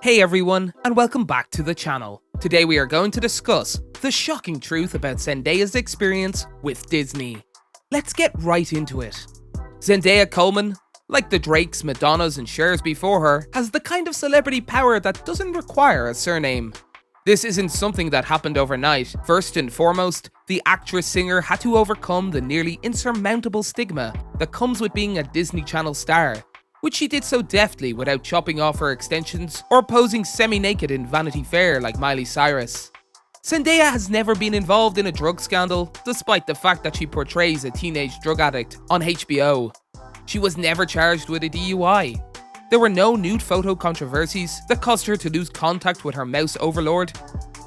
Hey everyone, and welcome back to the channel. Today we are going to discuss the shocking truth about Zendaya's experience with Disney. Let's get right into it. Zendaya Coleman, like the Drakes, Madonnas and Chers before her, has the kind of celebrity power that doesn't require a surname. This isn't something that happened overnight. First and foremost, the actress-singer had to overcome the nearly insurmountable stigma that comes with being a Disney Channel star, which she did so deftly without chopping off her extensions or posing semi-naked in Vanity Fair like Miley Cyrus. Zendaya has never been involved in a drug scandal, despite the fact that she portrays a teenage drug addict on HBO. She was never charged with a DUI. There were no nude photo controversies that caused her to lose contact with her mouse overlord.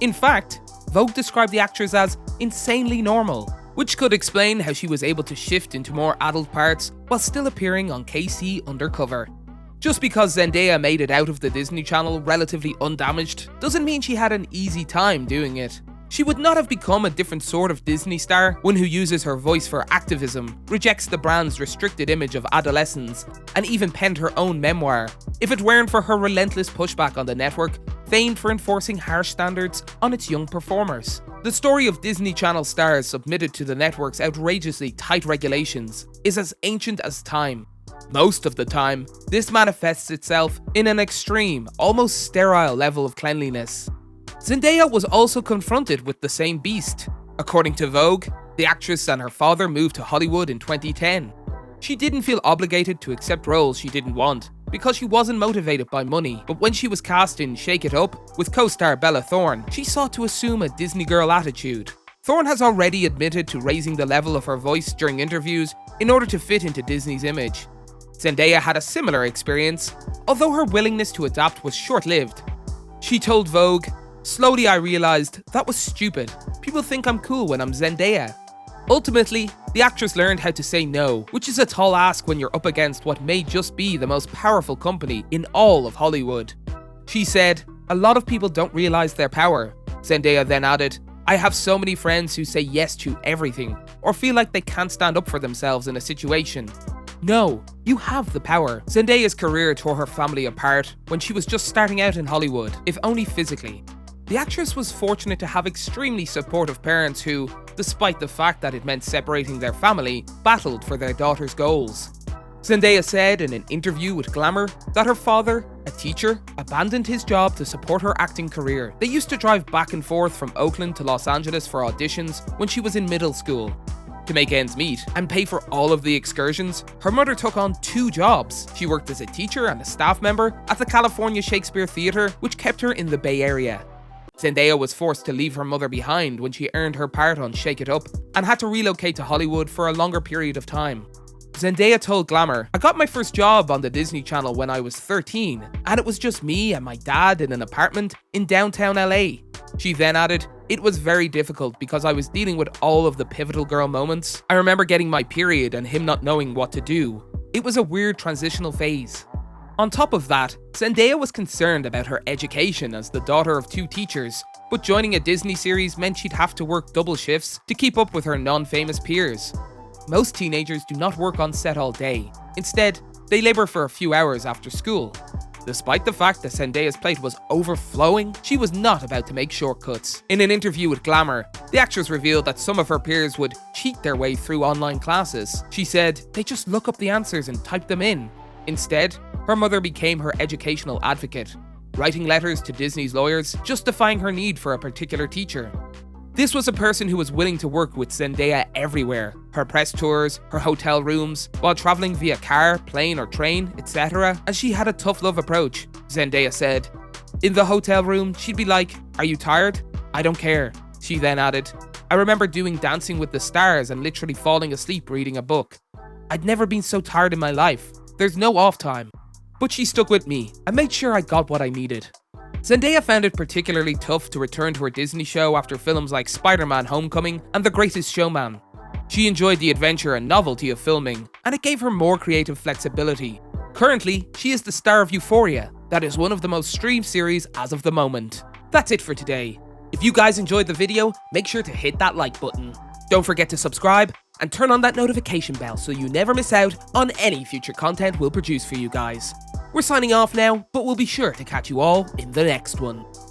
In fact, Vogue described the actress as insanely normal, which could explain how she was able to shift into more adult parts while still appearing on KC Undercover. Just because Zendaya made it out of the Disney Channel relatively undamaged doesn't mean she had an easy time doing it. She would not have become a different sort of Disney star, one who uses her voice for activism, rejects the brand's restricted image of adolescents, and even penned her own memoir, if it weren't for her relentless pushback on the network, famed for enforcing harsh standards on its young performers. The story of Disney Channel stars submitted to the network's outrageously tight regulations is as ancient as time. Most of the time, this manifests itself in an extreme, almost sterile level of cleanliness. Zendaya was also confronted with the same beast. According to Vogue, the actress and her father moved to Hollywood in 2010. She didn't feel obligated to accept roles she didn't want, because she wasn't motivated by money, but when she was cast in Shake It Up with co-star Bella Thorne, she sought to assume a Disney girl attitude. Thorne has already admitted to raising the level of her voice during interviews in order to fit into Disney's image. Zendaya had a similar experience, although her willingness to adapt was short-lived. She told Vogue, "Slowly I realized that was stupid. People think I'm cool when I'm Zendaya." Ultimately, the actress learned how to say no, which is a tall ask when you're up against what may just be the most powerful company in all of Hollywood. She said, "A lot of people don't realize their power." Zendaya then added, "I have so many friends who say yes to everything, or feel like they can't stand up for themselves in a situation. No, you have the power." Zendaya's career tore her family apart when she was just starting out in Hollywood, if only physically. The actress was fortunate to have extremely supportive parents who, despite the fact that it meant separating their family, battled for their daughter's goals. Zendaya said in an interview with Glamour that her father, a teacher, abandoned his job to support her acting career. They used to drive back and forth from Oakland to Los Angeles for auditions when she was in middle school. To make ends meet and pay for all of the excursions, her mother took on 2 jobs. She worked as a teacher and a staff member at the California Shakespeare Theatre, which kept her in the Bay Area. Zendaya was forced to leave her mother behind when she earned her part on Shake It Up and had to relocate to Hollywood for a longer period of time. Zendaya told Glamour, "I got my first job on the Disney Channel when I was 13, and it was just me and my dad in an apartment in downtown LA. She then added, "It was very difficult because I was dealing with all of the pivotal girl moments. I remember getting my period and him not knowing what to do. It was a weird transitional phase." On top of that, Zendaya was concerned about her education as the daughter of 2 teachers, but joining a Disney series meant she'd have to work double shifts to keep up with her non-famous peers. Most teenagers do not work on set all day. Instead, they labor for a few hours after school. Despite the fact that Zendaya's plate was overflowing, she was not about to make shortcuts. In an interview with Glamour, the actress revealed that some of her peers would cheat their way through online classes. She said, "They just look up the answers and type them in." Instead, her mother became her educational advocate, writing letters to Disney's lawyers justifying her need for a particular teacher. This was a person who was willing to work with Zendaya everywhere, her press tours, her hotel rooms, while traveling via car, plane or train, etc., and she had a tough love approach. Zendaya said, "In the hotel room, she'd be like, 'Are you tired? I don't care.'" She then added, "I remember doing Dancing with the Stars and literally falling asleep reading a book. I'd never been so tired in my life. There's no off time. But she stuck with me and made sure I got what I needed." Zendaya found it particularly tough to return to her Disney show after films like Spider-Man: Homecoming and The Greatest Showman. She enjoyed the adventure and novelty of filming, and it gave her more creative flexibility. Currently, she is the star of Euphoria, that is one of the most streamed series as of the moment. That's it for today. If you guys enjoyed the video, make sure to hit that like button. Don't forget to subscribe and turn on that notification bell so you never miss out on any future content we'll produce for you guys. We're signing off now, but we'll be sure to catch you all in the next one.